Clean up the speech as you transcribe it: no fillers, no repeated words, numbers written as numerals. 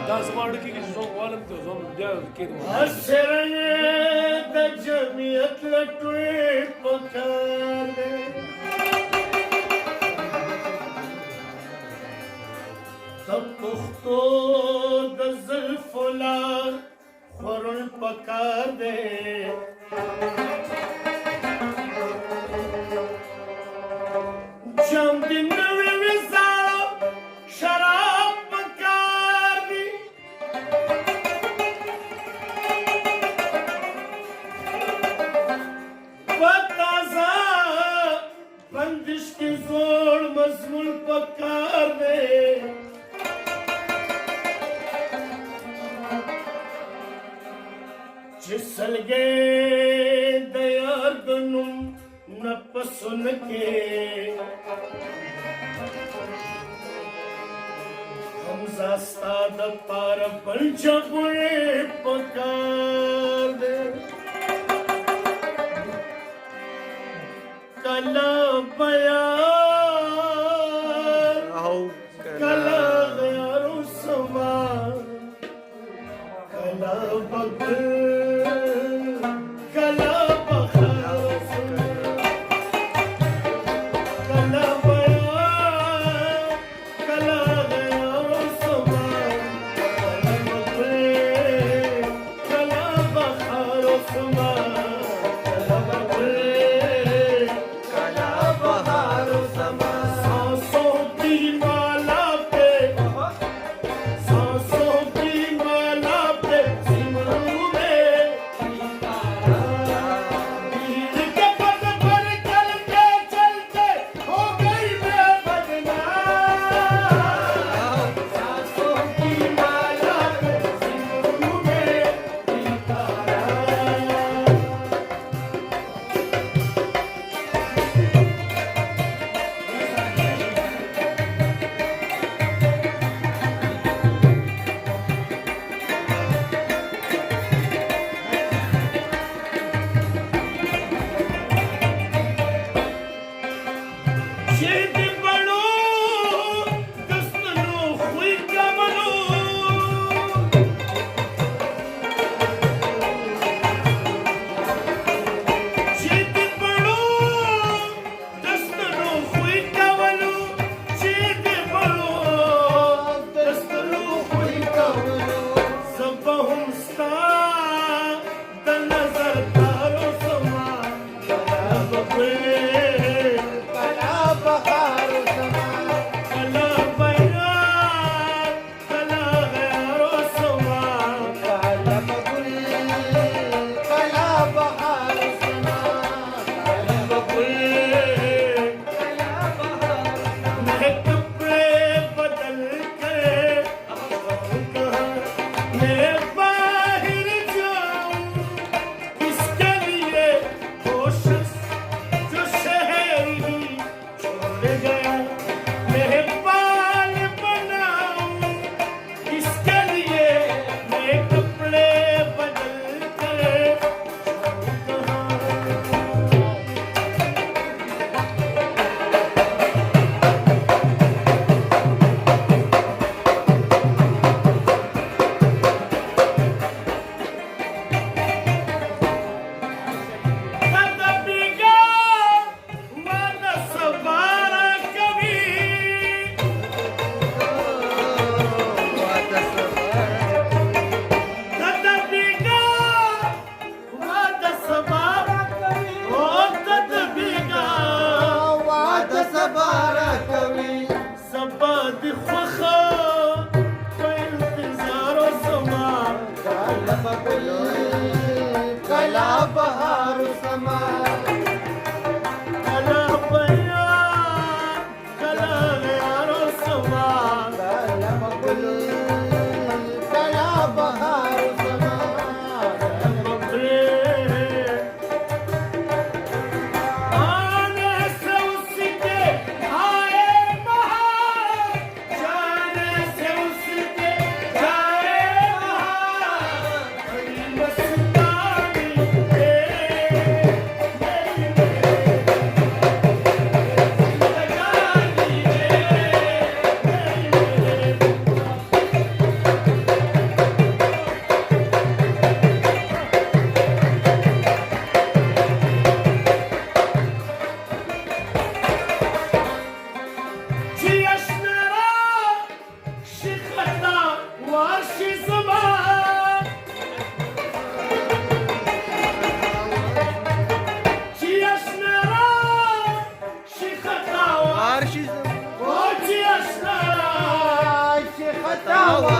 دا زما اړیکې کې چې څوک غواړم ته زه بیا کېدم اسرنه د جمعیت لټوي پکار دی د پښتو د زلفو لار خورل پکار دی جام د نوې وزارو شراب پکار دی تازه بندش کې زوړ مضمون پکار دی چې سلګې د یار د نوم نه په سن کې حمزه ستا د پاره بل جګړې پکار دی کلا بیار کلا غیارو سما کلا بگر کلا بخار کلا بیار کلا غیارو سما کلا بگر کلا بخار سما کلا بگر ಬರ್ತಾವ